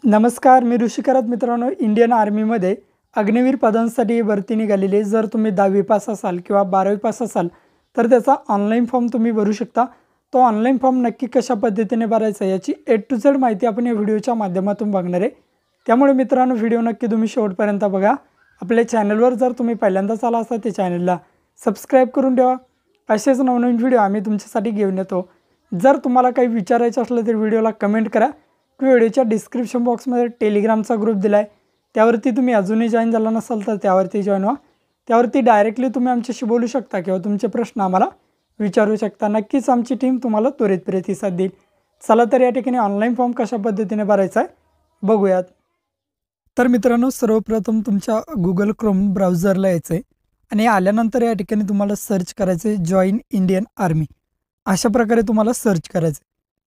नमस्कार, मी ऋषी करत मित्रांनो. इंडियन आर्मीमध्ये अग्निवीर पदांसाठी भरती निघालेली आहे. जर तुम्ही 10वी पास असाल किंवा 12वी पास असाल तर त्याचा ऑनलाईन फॉर्म तुम्ही भरू शकता. तो ऑनलाईन फॉर्म नक्की कशा पद्धतीने भरायचा याची ए टू झेड माहिती आपण या व्हिडिओच्या माध्यमातून बघणार आहे. त्यामुळे मित्रांनो व्हिडिओ नक्की तुम्ही शेवटपर्यंत बघा. आपल्या चॅनलवर जर तुम्ही पहिल्यांदाच आला असाल तर चॅनलला सबस्क्राईब करून ठेवा. असेच नवनवीन व्हिडिओ आम्ही तुमच्यासाठी घेऊन येतो. जर तुम्हाला काही विचारायचं असलं तर व्हिडिओला कमेंट करा. व्हिडिओच्या डिस्क्रिप्शन बॉक्समध्ये टेलिग्रामचा ग्रुप दिला आहे, त्यावरती तुम्ही अजूनही जॉईन झाला नसाल तर त्यावरती जॉईन व्हा. त्यावरती डायरेक्टली तुम्ही आमच्याशी बोलू शकता किंवा तुमचे प्रश्न आम्हाला विचारू शकता. नक्कीच आमची टीम तुम्हाला त्वरित प्रतिसाद देईल. चला तर या ठिकाणी ऑनलाईन फॉर्म कशा पद्धतीने भरायचा आहे बघूयात. तर मित्रांनो, सर्वप्रथम तुमच्या गुगल क्रोम ब्राउझरला यायचं आहे आणि आल्यानंतर या ठिकाणी तुम्हाला सर्च करायचं आहे जॉईन इंडियन आर्मी. अशा प्रकारे तुम्हाला सर्च करायचं.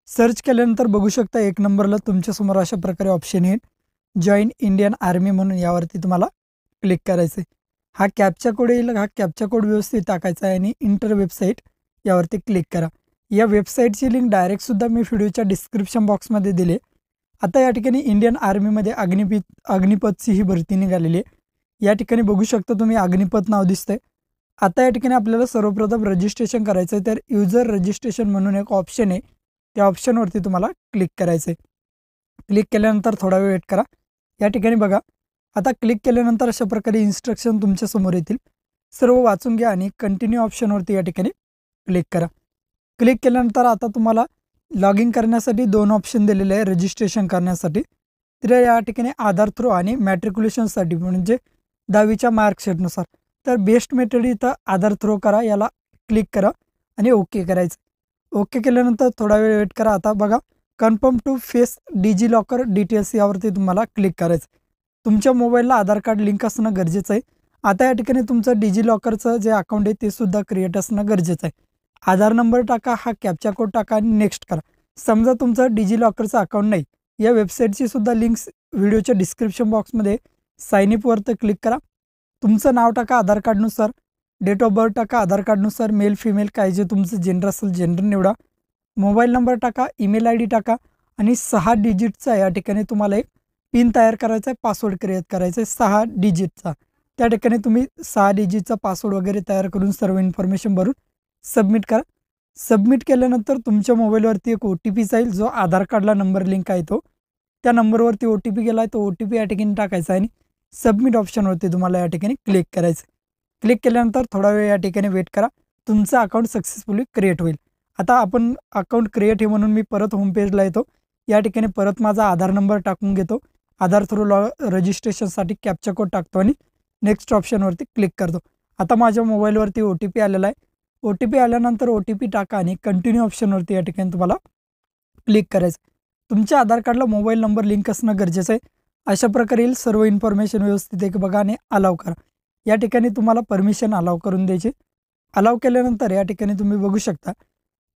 सर्च केल्यानंतर बघू शकता एक नंबरला तुमच्यासमोर अशा प्रकारे ऑप्शन येईल जॉईन इंडियन आर्मी म्हणून. यावरती तुम्हाला क्लिक करायचं आहे. हा कॅप्चा कोड येईल. हा कॅप्चा कोड व्यवस्थित टाकायचा आहे आणि इंटर वेबसाईट यावरती क्लिक करा. या वेबसाईटची लिंक डायरेक्टसुद्धा मी व्हिडिओच्या डिस्क्रिप्शन बॉक्समध्ये दिली. आता या ठिकाणी इंडियन आर्मीमध्ये अग्निपथची ही भरती निघालेली आहे. या ठिकाणी बघू शकता तुम्ही अग्निपथ नाव दिसतंय. आता या ठिकाणी आपल्याला सर्वप्रथम रजिस्ट्रेशन करायचं आहे. तर युजर रजिस्ट्रेशन म्हणून एक ऑप्शन आहे, त्या ऑप्शनवरती तुम्हाला क्लिक करायचं आहे. क्लिक केल्यानंतर थोडा वेळ वेट करा. या ठिकाणी बघा, आता क्लिक केल्यानंतर अशा प्रकारे इन्स्ट्रक्शन तुमच्यासमोर येतील. सर्व वाचून घ्या आणि कंटिन्यू ऑप्शनवरती या ठिकाणी क्लिक करा. क्लिक केल्यानंतर आता तुम्हाला लॉग इन करण्यासाठी दोन ऑप्शन दिलेले आहे रजिस्ट्रेशन करण्यासाठी. तर या ठिकाणी आधार थ्रू आणि मॅट्रिक्युलेशनसाठी म्हणजे 10वीच्या मार्कशीटनुसार. तर बेस्ट मेथड इथं आधार थ्रू करा, याला क्लिक करा आणि ओके करायचं. ओके केल्यानंतर थोडा वेळ वेट करा. आता बघा, confirm to face DigiLocker details यावरती तुम्हाला क्लिक करायचं. तुमच्या मोबाईलला आधार कार्ड लिंक असणं गरजेचं आहे. आता या ठिकाणी तुमचं डिजी लॉकरचं जे अकाउंट आहे ते सुद्धा क्रिएट असणं गरजेचं आहे. आधार नंबर टाका, हा कॅप्चा कोड टाका आणि नेक्स्ट करा. समजा तुमचं डिजी लॉकरचं अकाउंट नाही, या वेबसाईटची सुद्धा लिंक्स व्हिडिओच्या डिस्क्रिप्शन बॉक्समध्ये साइन अपवरती क्लिक करा. तुमचं नाव टाका आधार कार्डनुसार, डेट ऑफ बर्थ टाका आधार कार्डनुसार, मेल फिमेल काय जे तुमचं जेंडर असेल जेंडर निवडा, मोबाईल नंबर टाका, ईमेल आय डी टाका आणि 6 डिजिटचा या ठिकाणी तुम्हाला एक पिन तयार करायचा आहे, पासवर्ड क्रिएट करायचा आहे 6 डिजिटचा. त्या ठिकाणी तुम्ही 6 डिजिटचा पासवर्ड वगैरे तयार करून सर्व इन्फॉर्मेशन भरून सबमिट करा. सबमिट केल्यानंतर तुमच्या मोबाईलवरती एक OTP जाईल, जो आधार कार्डला नंबर लिंक आहे तो. त्या नंबरवरती OTP गेला आहे, तो OTP या ठिकाणी टाकायचा आणि सबमिट ऑप्शनवरती तुम्हाला या ठिकाणी क्लिक करायचं. क्लिक केल्यानंतर थोडा वेळ या ठिकाणी वेट करा. तुमचं अकाउंट सक्सेसफुली क्रिएट होईल. आता आपण अकाउंट क्रिएट हे म्हणून मी परत होमपेजला येतो. या ठिकाणी परत माझा आधार नंबर टाकून घेतो. आधार थ्रू रजिस्ट्रेशनसाठी कॅप्चा कोड टाकतो आणि नेक्स्ट ऑप्शनवरती क्लिक करतो. आता माझ्या मोबाईलवरती OTP आलेला आहे. OTP आल्यानंतर OTP टाका आणि कंटिन्यू ऑप्शनवरती या ठिकाणी तुम्हाला क्लिक करायचं. तुमच्या आधार कार्डला मोबाईल नंबर लिंक असणं गरजेचं आहे. अशा प्रकारे येईल. सर्व इन्फॉर्मेशन व्यवस्थित आहे बघा आणि अलाव करा. या ठिकाणी तुम्हाला परमिशन अलाव करून द्यायची. अलाव केल्यानंतर या ठिकाणी तुम्ही बघू शकता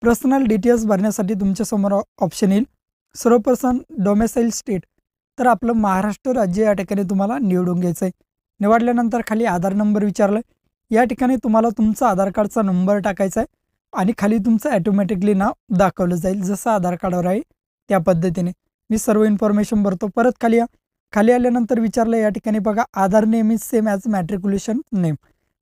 पर्सनल डिटेल्स भरण्यासाठी तुमच्यासमोर ऑप्शन येईल. सर्वप्रथम डोमेसाईल स्टेट, तर आपलं महाराष्ट्र राज्य या ठिकाणी तुम्हाला निवडून घ्यायचं आहे. निवडल्यानंतर खाली आधार नंबर विचारलं. या ठिकाणी तुम्हाला तुमचा आधार कार्डचा नंबर टाकायचा आहे आणि खाली तुमचं ॲटोमॅटिकली नाव दाखवलं जाईल, जसं आधार कार्डवर आहे त्या पद्धतीने. मी सर्व इन्फॉर्मेशन भरतो. परत खाली खाली आल्यानंतर विचारलं या ठिकाणी बघा Aadhaar name is same as matriculation name,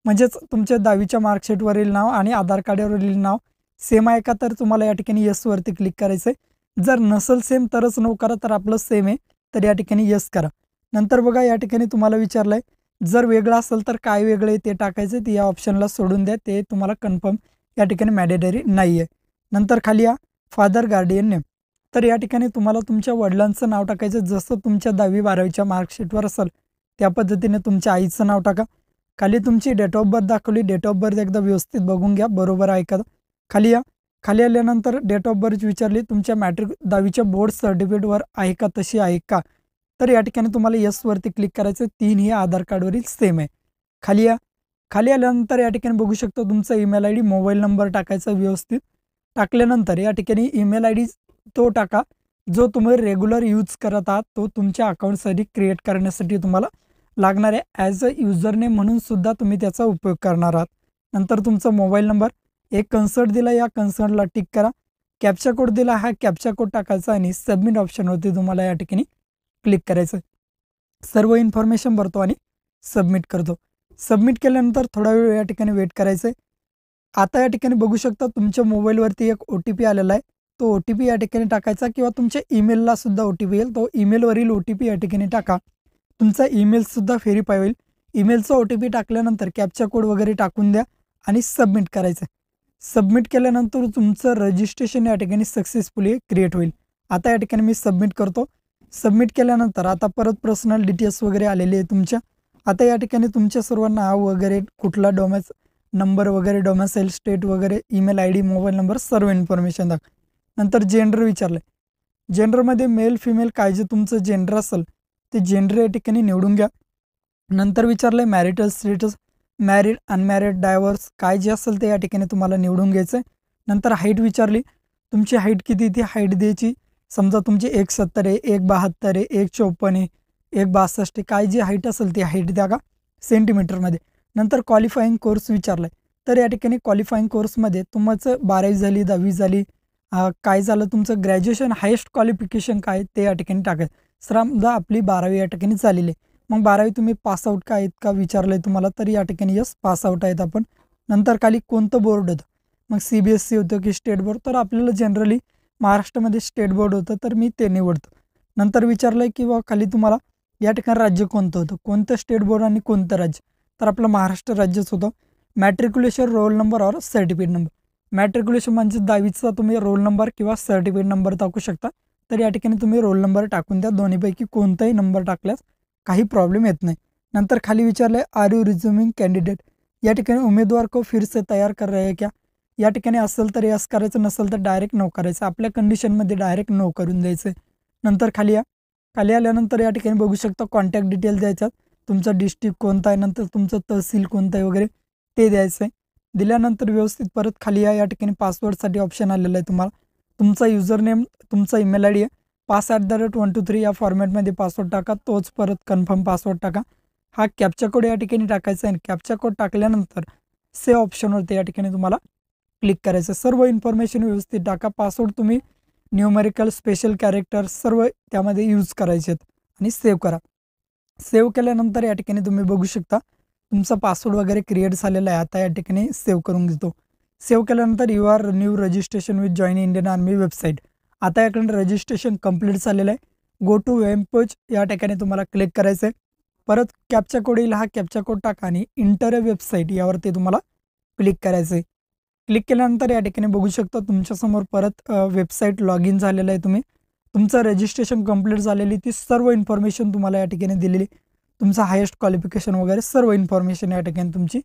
म्हणजेच तुमच्या 10वीच्या मार्कशीटवरील नाव आणि आधार कार्डवरील नाव सेम आहे का, तर तुम्हाला या ठिकाणी यसवरती क्लिक करायचं आहे. जर नसेल सेम तरच नो करा, तर आपलं सेम आहे तर या ठिकाणी यस करा. नंतर बघा या ठिकाणी तुम्हाला विचारलं आहे जर वेगळं असेल तर काय वेगळं आहे ते टाकायचं. ते या ऑप्शनला सोडून द्या, ते तुम्हाला कन्फर्म या ठिकाणी मॅडेटरी नाही आहे. नंतर खाली या फादर गार्डियन नेम, तर या ठिकाणी तुम्हाला तुमच्या वडिलांचं नाव टाकायचं, जसं तुमच्या 10वी 12वीच्या मार्कशीटवर असेल त्या पद्धतीने तुमच्या आईचं नाव टाका. खाली तुमची डेट ऑफ बर्थ दाखवली, डेट ऑफ बर्थ एकदा व्यवस्थित बघून घ्या बरोबर आहे का. खाली या. खाली आल्यानंतर डेट ऑफ बर्थ विचारली, तुमच्या 10वीच्या बोर्ड सर्टिफिकेटवर आहे का, तशी आहे का, तर या ठिकाणी तुम्हाला यसवरती क्लिक करायचं. 3 हे आधार कार्डवरील सेम आहे. खाली या. खाली आल्यानंतर या ठिकाणी बघू शकता तुमचा email I D, mobile number टाकायचा व्यवस्थित. टाकल्यानंतर या ठिकाणी ईमेल आय डी तो टाका जो तुम्ही रेग्युलर यूज करत आहात, तो तुमच्या अकाउंटसाठी क्रिएट करण्यासाठी तुम्हाला लागणार आहे. ॲज अ युजर नेम म्हणून सुद्धा तुम्ही त्याचा उपयोग करणार आहात. नंतर तुमचा मोबाईल नंबर, एक कन्सर्ट दिला, या कन्सर्टला टिक करा. कॅप्चा कोड दिला, हा कॅप्चा कोड टाकायचा आणि सबमिट ऑप्शनवरती तुम्हाला या ठिकाणी क्लिक करायचं. सर्व इन्फॉर्मेशन भरतो आणि सबमिट करतो. सबमिट केल्यानंतर थोडा वेळ या ठिकाणी वेट करायचं आहे. आता या ठिकाणी बघू शकता तुमच्या मोबाईलवरती एक OTP आलेला आहे. तो OTP या ठिकाणी टाकायचा किंवा तुमच्या ईमेलला सुद्धा OTP येईल. तो ईमेलवरील OTP या ठिकाणी टाका. तुमचा ईमेलसुद्धा व्हेरीफाय होईल. ईमेलचा OTP टाकल्यानंतर कॅप्चा कोड वगैरे टाकून द्या आणि सबमिट करायचं. सबमिट केल्यानंतर तुमचं रजिस्ट्रेशन या ठिकाणी सक्सेसफुली क्रिएट होईल. आता या ठिकाणी मी सबमिट करतो. सबमिट केल्यानंतर आता परत पर्सनल डिटेल्स वगैरे आलेले आहे तुमच्या. आता या ठिकाणी तुमच्या सर्व नाव वगैरे, कुठला नंबर वगैरे, डोमेसाईल स्टेट वगैरे, ईमेल ID, मोबाईल नंबर, सर्व इन्फॉर्मेशन दाखवा. नंतर जेंडर विचारलं. जेंडरमध्ये मेल फिमेल काय जे तुमचं जेंडर असेल ते जेंडर या ठिकाणी निवडून घ्या. नंतर विचारलं marital status, married, unmarried, divorce काय जे असेल ते या ठिकाणी तुम्हाला निवडून घ्यायचं आहे. नंतर हाईट विचारली. तुमची हाईट किती ती हाईट द्यायची. समजा तुमची 1,70 आहे, 1,72 आहे, 1,54 आहे, 1,62 आहे, काय जी हाईट असेल ती हाईट द्या का सेंटीमीटरमध्ये. नंतर क्वालिफाईंग कोर्स विचारला आहे. तर या ठिकाणी क्वालिफाईंग कोर्समध्ये तुमचं 12वी झाली, 10वी झाली, काय झालं तुमचं ग्रॅज्युएशन, हायेस्ट क्वालिफिकेशन काय ते या ठिकाणी टाकायचं. समजा आपली 12वी या ठिकाणी झालेली आहे. मग 12वी तुम्ही पासआउट का आहेत का विचारलं आहे तुम्हाला, तर या ठिकाणी यस पासआउट आहेत आपण. नंतर खाली कोणतं बोर्ड होतं, मग CBSE होतं की स्टेट बोर्ड, तर आपल्याला जनरली महाराष्ट्रामध्ये स्टेट बोर्ड होतं तर मी ते निवडतो. नंतर विचारलं आहे की खाली तुम्हाला या ठिकाणी राज्य कोणतं होतं, कोणतं स्टेट बोर्ड आणि कोणतं राज्य, तर आपलं महाराष्ट्र राज्यच होतं. मॅट्रिक्युलेशन रोल नंबर और सर्टिफिकेट नंबर. मॅट्रिक्युलेशन म्हणजे 10वीचा तुम्ही रोल नंबर किंवा सर्टिफिकेट नंबर टाकू शकता. तर या ठिकाणी तुम्ही रोल नंबर टाकून द्या. दोन्हीपैकी कोणताही नंबर टाकल्यास काही प्रॉब्लेम येत नाही. नंतर खाली विचारलं आहे आर यू रिझ्युमिंग कॅन्डिडेट. या ठिकाणी उमेदवार को फिर से तयार कर रहे हैं क्या. या ठिकाणी असेल तर यस करायचं, नसेल तर डायरेक्ट नो करायचं. आपल्या कंडिशनमध्ये डायरेक्ट नो करून द्यायचं. नंतर खाली या. खाली आल्यानंतर या ठिकाणी बघू शकता कॉन्टॅक्ट डिटेल द्यायच्यात. तुमचा डिस्ट्रिक्ट कोणता आहे, नंतर तुमचं तहसील कोणतं आहे वगैरे ते द्यायचं आहे. दिल्यानंतर व्यवस्थित परत खाली या ठिकाणी पासवर्डसाठी ऑप्शन आलेला आहे तुम्हाला. तुमचा युजरनेम, तुमचा ईमेल ID आहे, pass@123 या फॉर्मॅटमध्ये पासवर्ड टाका. तोच परत कन्फर्म पासवर्ड टाका. हा कॅप्चा कोड या ठिकाणी टाकायचा आहे. कॅप्चा कोड टाकल्यानंतर सेव्ह ऑप्शनवरती या ठिकाणी तुम्हाला क्लिक करायचं. सर्व इन्फॉर्मेशन व्यवस्थित टाका. पासवर्ड तुम्ही न्यूमेरिकल, स्पेशल कॅरेक्टर सर्व त्यामध्ये यूज करायचे आहेत आणि सेव्ह करा. सेव्ह केल्यानंतर या ठिकाणी तुम्ही बघू शकता तुमचा पासवर्ड वगैरे क्रिएट झालेला आहे. आता या ठिकाणी सेव्ह करून घेतो. सेव्ह केल्यानंतर you are new registration with join Indian army website. आता याकडे रजिस्ट्रेशन कंप्लीट झालेलं आहे. गो टू वेब पेज या ठिकाणी तुम्हाला क्लिक करायचं आहे. परत कॅप्चा कोड येईल, हा कॅप्चा कोड टाका आणि इंटर वेबसाईट यावरती तुम्हाला क्लिक करायचं आहे. क्लिक केल्यानंतर या ठिकाणी बघू शकता तुमच्यासमोर परत वेबसाईट लॉग इन झालेलं आहे. तुम्ही तुमचं रजिस्ट्रेशन कंप्लीट झालेली ती सर्व इन्फॉर्मेशन तुम्हाला या ठिकाणी दिलेली. तुमचं हायेस्ट क्वालिफिकेशन वगैरे सर्व इन्फॉर्मेशन या ठिकाणी तुमची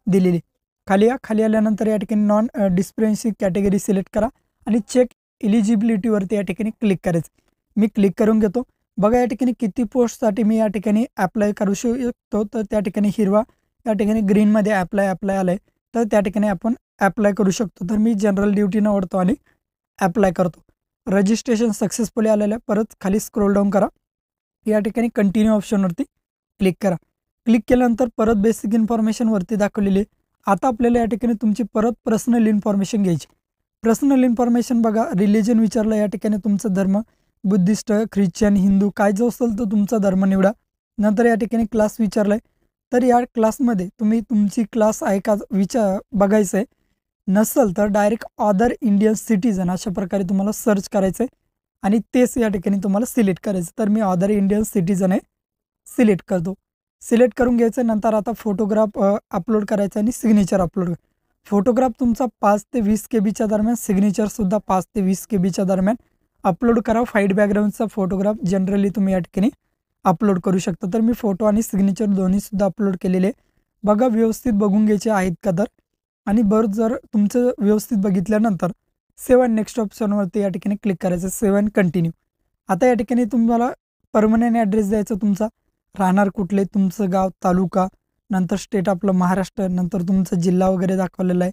दिलेली. खाली या. खाली आल्यानंतर या ठिकाणी नॉन डिस्पेन्सी कॅटेगरी सिलेक्ट करा आणि चेक एलिजिबिलिटीवरती या ठिकाणी क्लिक करायचं. मी क्लिक करून घेतो. बघा या ठिकाणी किती पोस्टसाठी मी या ठिकाणी ॲप्लाय करू शकतो. तर त्या ठिकाणी हिरवा, या ठिकाणी ग्रीनमध्ये ॲप्लाय आलं आहे. तर त्या ठिकाणी आपण ॲप्लाय करू शकतो. तर मी जनरल ड्युटी निवडतो आणि ॲप्लाय करतो. रजिस्ट्रेशन सक्सेसफुली आलेलं आहे. परत खाली स्क्रोल डाऊन करा. या ठिकाणी कंटिन्यू ऑप्शनवरती क्लिक करा. क्लिक केल्यानंतर परत बेसिक इन्फॉर्मेशनवरती दाखवलेली आहे. आता आपल्याला या ठिकाणी तुमची परत पर्सनल इन्फॉर्मेशन घ्यायची. पर्सनल इन्फॉर्मेशन बघा, रिलिजन विचारलं. या ठिकाणी तुमचा धर्म बुद्धिस्ट, ख्रिश्चन, हिंदू काय जो असेल तो तुमचा धर्म निवडा. नंतर या ठिकाणी क्लास विचारलं आहे. तर या क्लासमध्ये तुम्ही तुमची क्लास आहे का बघायचं आहे. नसेल तर डायरेक्ट अदर इंडियन सिटीजन अशा प्रकारे तुम्हाला सर्च करायचं आहे आणि तेच या ठिकाणी तुम्हाला सिलेक्ट करायचं. तर मी अदर इंडियन सिटीजन आहे, सिलेक्ट करतो. सिलेक्ट करून घ्यायचं. नंतर आता फोटोग्राफ अपलोड करायचा आणि सिग्नेचर अपलोड. फोटोग्राफ तुमचा 5 ते 20 KB दरम्यान, सिग्नेचरसुद्धा 5 ते 20 KB दरम्यान अपलोड करा. व्हाईट बॅकग्राऊंडचा फोटोग्राफ जनरली तुम्ही या ठिकाणी अपलोड करू शकता. तर मी फोटो आणि सिग्नेचर दोन्हीसुद्धा अपलोड केलेले. बघा व्यवस्थित बघून घ्यायचे आहेत का तर. आणि बरं जर तुमचं व्यवस्थित बघितल्यानंतर सेव्ह अँड नेक्स्ट ऑप्शनवरती या ठिकाणी क्लिक करायचं. Save and continue. आता या ठिकाणी तुम्हाला परमनंट ॲड्रेस द्यायचा तुमचा, राहणार कुठले, तुमचं गाव, तालुका, नंतर स्टेट आपलं महाराष्ट्र, नंतर तुमचा जिल्हा वगैरे दाखवलेला आहे.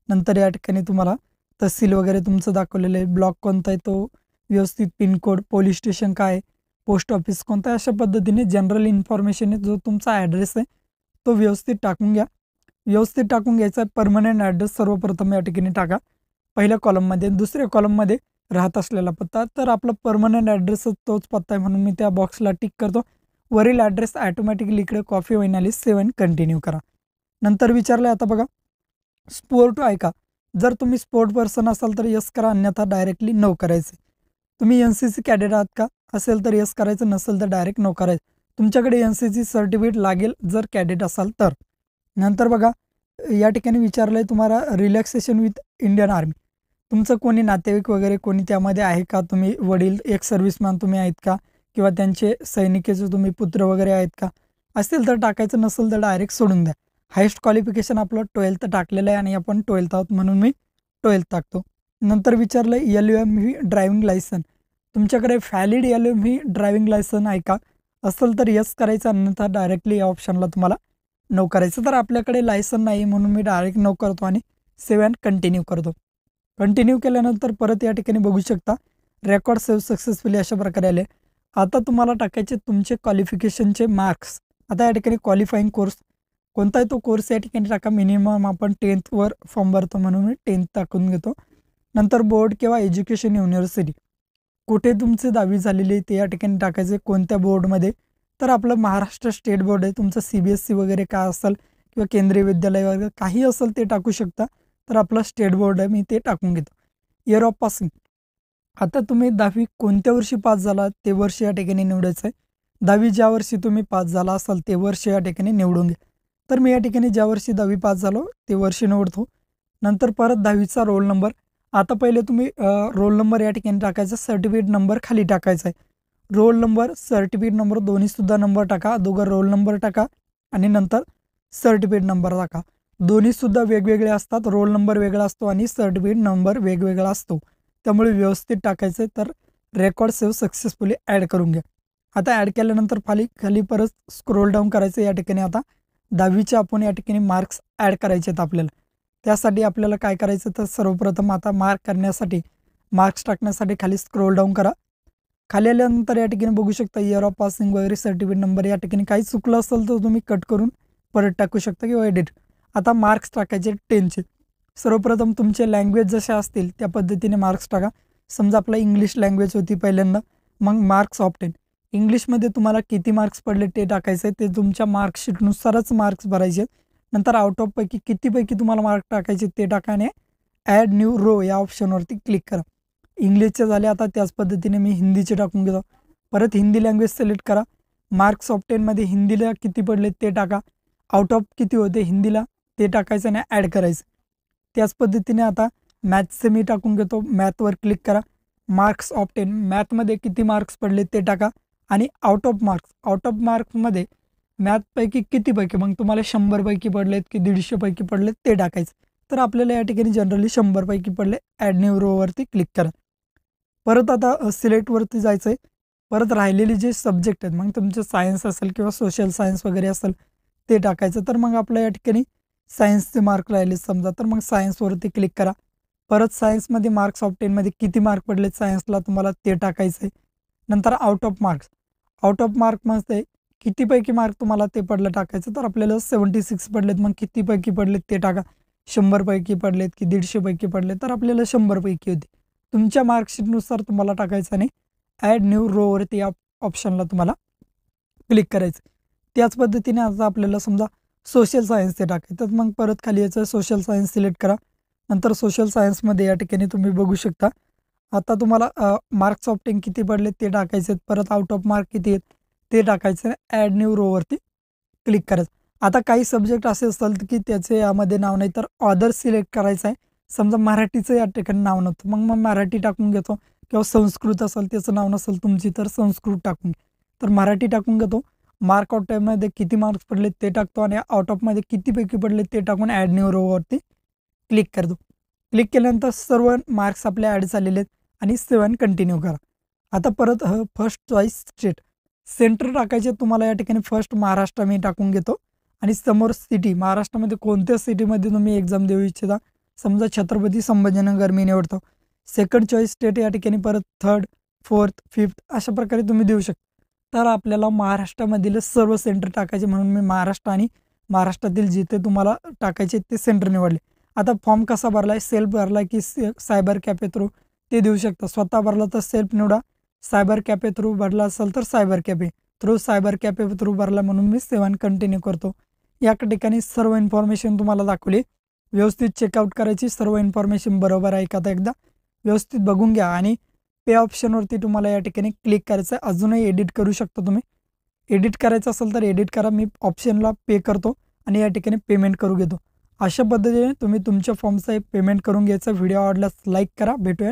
नंतर या ठिकाणी तुम्हाला तहसील वगैरे तुमचं दाखवलेलं आहे. ब्लॉक कोणता आहे तो व्यवस्थित, पिनकोड, पोलीस स्टेशन काय आहे, पोस्ट ऑफिस कोणतं आहे, अशा पद्धतीने जनरल इन्फॉर्मेशन जो तुमचा ॲड्रेस आहे तो व्यवस्थित टाकून घ्या. व्यवस्थित टाकून घ्यायचा. परमनंट ॲड्रेस सर्वप्रथम या ठिकाणी टाका पहिल्या कॉलममध्ये. दुसऱ्या कॉलममध्ये राहत असलेला पत्ता, तर आपला परमनंट ॲड्रेस तोच पत्ता आहे म्हणून मी त्या बॉक्सला टिक करतो. वरील ॲड्रेस ऑटोमॅटिकली इकडे कॉपी होईन आणि सेव्ह अँड कंटिन्यू करा. नंतर विचारलं आता बघा, स्पोर्ट आहे का? जर तुम्ही स्पोर्ट पर्सन असाल तर यस करा, अन्यथा डायरेक्टली नो करायचे. तुम्ही NCC कॅडेट आहात का? असेल तर यस करायचं, नसेल तर डायरेक्ट नो करायचं. तुमच्याकडे NCC सर्टिफिकेट लागेल जर कॅडेट असाल तर. नंतर बघा, या ठिकाणी विचारलं आहे तुम्हाला रिलॅक्सेशन विथ इंडियन आर्मी. तुमचं कोणी नातेवाईक वगैरे कोणी त्यामध्ये आहे का? तुम्ही वडील एक सर्व्हिसमॅन तुम्ही आहेत का? किंवा त्यांचे सैनिकाचे तुम्ही पुत्र वगैरे आहेत का? असेल तर टाकायचं, नसेल तर डायरेक्ट सोडून द्या. हायेस्ट क्वालिफिकेशन आपलं 12th टाकलेलं आहे आणि आपण 12th आहोत म्हणून मी 12th टाकतो. नंतर विचारलं LMV ड्रायव्हिंग लायसन. तुमच्याकडे व्हॅलिड LMV ड्रायव्हिंग लायसन आहे का? असेल तर यस करायचं, अन्यथा डायरेक्टली या ऑप्शनला तुम्हाला नो करायचं. तर आपल्याकडे लायसन नाही म्हणून मी डायरेक्ट नो करतो आणि सेव्ह अँड कंटिन्यू करतो. कंटिन्यू केल्यानंतर परत या ठिकाणी बघू शकता रेकॉर्ड सेव्ह सक्सेसफुली अशा प्रकारे आले. आता तुम्हाला टाकायचे तुमचे क्वालिफिकेशनचे मार्क्स. आता या ठिकाणी क्वालिफाईंग कोर्स कोणता आहे तो कोर्स या ठिकाणी टाका. मिनिमम आपण 10th फॉर्म भरतो म्हणून मी 10th टाकून घेतो. नंतर बोर्ड किंवा एज्युकेशन युनिव्हर्सिटी कुठे तुमची 10वी झालेली आहे ते या ठिकाणी टाकायचे, कोणत्या बोर्डमध्ये. तर आपलं महाराष्ट्र स्टेट बोर्ड आहे, तुमचं CBSE वगैरे काय असेल किंवा केंद्रीय विद्यालय वगैरे काही असेल ते टाकू शकता. तर आपलं स्टेट बोर्ड आहे, मी ते टाकून घेतो. इयर ऑफ पासिंग, आता तुम्ही 10वी कोणत्या वर्षी पास झाला ते वर्ष या ठिकाणी निवडायचं आहे. 10वी ज्या वर्षी तुम्ही पास झाला असाल ते वर्ष या ठिकाणी निवडून घ्या. तर मी या ठिकाणी ज्या वर्षी 10वी पास झालो ते वर्ष निवडतो. नंतर परत 10वीचा रोल नंबर. आता पहिले तुम्ही रोल नंबर या ठिकाणी टाकायचा, सर्टिफिकेट नंबर खाली टाकायचा आहे. रोल नंबर सर्टिफिकेट नंबर दोन्हीसुद्धा नंबर टाका. अगोदर रोल नंबर टाका आणि नंतर सर्टिफिकेट नंबर टाका. दोन्हीसुद्धा वेगवेगळे असतात, रोल नंबर वेगळा असतो आणि सर्टिफिकेट नंबर वेगवेगळा असतो, त्यामुळे व्यवस्थित टाकायचं आहे. तर रेकॉर्ड सेव्ह सक्सेसफुली ॲड करून घ्या. आता ॲड केल्यानंतर खाली परत स्क्रोल डाऊन करायचं. या ठिकाणी आता 10वीचे आपण या ठिकाणी मार्क्स ॲड करायचे आहेत आपल्याला. त्यासाठी आपल्याला काय करायचं, तर सर्वप्रथम आता मार्क्स टाकण्यासाठी खाली स्क्रोल डाऊन करा. खाली आल्यानंतर या ठिकाणी बघू शकता इयर ऑफ पासिंग वगैरे सर्टिफिकेट नंबर. या ठिकाणी काही चुकलं असेल तर तुम्ही कट करून परत टाकू शकता किंवा एडिट. आता मार्क्स टाकायचे 10चे. सर्वप्रथम तुमचे लँग्वेज जसे असतील त्या पद्धतीने मार्क्स टाका. समजा आपला इंग्लिश लँग्वेज होती पहिल्यांदा, मग मार्क्स ऑफ 10. इंग्लिशमध्ये तुम्हाला किती मार्क्स पडले ते टाकायचं आहे, ते तुमच्या मार्कशीटनुसारच मार्क्स भरायचे. नंतर आउट ऑफ कितीपैकी तुम्हाला मार्क टाकायचे ते टाका आणि ॲड न्यू रो या ऑप्शनवरती क्लिक करा. इंग्लिशचे झाले, आता त्याच पद्धतीने मी हिंदीचे टाकून घेतो. परत हिंदी लँग्वेज सिलेक्ट करा. मार्क्स ऑफ 10मध्ये हिंदीला किती पडले ते टाका. आउट ऑफ किती होते हिंदीला ते टाकायचं आणि ॲड करायचं. त्याच पद्धतीने आता मॅथ्सचे मी टाकून घेतो. मॅथवर क्लिक करा. मार्क्स ऑफ 10 मॅथमध्ये किती मार्क्स पडले ते टाका आणि आउट ऑफ मार्क्समध्ये मॅथपैकी कितीपैकी, मग तुम्हाला 100पैकी पडलेत की 150पैकी पडलेत ते टाकायचं. तर आपल्याला या ठिकाणी जनरली 100पैकी पडले. ॲड न्यू रोवरती क्लिक करा. परत आता सिलेक्टवरती जायचं आहे. परत राहिलेले जे सब्जेक्ट आहेत, मग तुमचं सायन्स असेल किंवा सोशल सायन्स वगैरे असेल ते टाकायचं. तर मग आपल्या या ठिकाणी सायन्सचे मार्क राहिले समजा, तर मग सायन्सवरती क्लिक करा. परत सायन्समध्ये मार्क्स ऑफ 10मध्ये किती मार्क पडलेत सायन्सला तुम्हाला ते टाकायचं आहे. नंतर आउट ऑफ मार्कमध्ये कितीपैकी मार्क तुम्हाला ते पडलं टाकायचं. तर आपल्याला 76 पडलेत, मग कितीपैकी पडलेत ते टाका. 100पैकी पडलेत की 150पैकी पडले, तर आपल्याला 100पैकी होते. तुमच्या मार्कशीटनुसार तुम्हाला टाकायचं आणि ॲड न्यू रोवरती या ऑप्शनला तुम्हाला क्लिक करायचं. त्याच पद्धतीने आता आपल्याला समजा सोशल सायन्सचे टाकायचं, तर मग परत खाली याचं सोशल सायन्स सिलेक्ट करा. नंतर सोशल सायन्समध्ये या ठिकाणी तुम्ही बघू शकता आता तुम्हाला मार्क्स ऑफ 10 किती पडले ते टाकायचे आहेत. परत आउट ऑफ मार्क किती आहेत ते टाकायचं. ॲड न्यू रोवरती क्लिक करायचं. आता काही सब्जेक्ट असे असतात की त्याचे यामध्ये नाव नाही, तर ऑदर सिलेक्ट करायचं आहे. समजा मराठीचं या ठिकाणी नाव नव्हतं, मग मराठी टाकून घेतो. किंवा संस्कृत असेल त्याचं नाव नसेल तुमची तर संस्कृत टाकून तर मराठी टाकून घेतो. मार्क ऑफ 10मध्ये किती मार्क्स पडले ते टाकतो आणि आउट ऑफमध्ये कितीपैकी पडले ते टाकून ॲड न्यू रोवरती क्लिक करतो. क्लिक केल्यानंतर सर्व मार्क्स आपले ॲड झालेले आहेत आणि सेव्ह अँड कंटिन्यू करा. आता परत फर्स्ट चॉईस स्टेट सेंटर टाकायचे तुम्हाला. या ठिकाणी फर्स्ट महाराष्ट्र मी टाकून घेतो आणि समोर सिटी, महाराष्ट्रामध्ये कोणत्या सिटीमध्ये तुम्ही एक्झाम देऊ इच्छिता. समजा छत्रपती संभाजीनगर मी निवडतो. सेकंड चॉईस स्टेट या ठिकाणी परत थर्ड, फोर्थ, फिफ्थ अशा प्रकारे तुम्ही देऊ शकता. तर आपल्याला महाराष्ट्रामधील सर्व सेंटर टाकायचे म्हणून मी महाराष्ट्र आणि महाराष्ट्रातील जिथे तुम्हाला टाकायचे ते सेंटर निवडले. आता फॉर्म कसा भरला आहे, सेल्फ भरला की सायबर कॅफे थ्रू ते देऊ शकता. स्वतः भरला तर सेल्फ निवडा, सायबर कॅफे थ्रू भरला असेल तर सायबर कॅफे थ्रू भरला म्हणून मी सेव्ह अँड कंटिन्यू करतो. या ठिकाणी सर्व इन्फॉर्मेशन तुम्हाला दाखवली. व्यवस्थित चेकआउट करायची, सर्व इन्फॉर्मेशन बरोबर आहे का ते एकदा व्यवस्थित बघून घ्या आणि पे ऑप्शनवरती तुम्हाला या ठिकाणी क्लिक करायचं आहे. अजूनही एडिट करू शकता तुम्ही. एडिट करायचं असेल तर एडिट करा. मी ऑप्शनला पे करतो आणि या ठिकाणी पेमेंट करू घेतो. अशा पद्धतीने तुम्ही तुमच्या फॉर्मचं पेमेंट करून घ्यायचं. व्हिडिओ आवडल्यास लाईक करा. भेटूया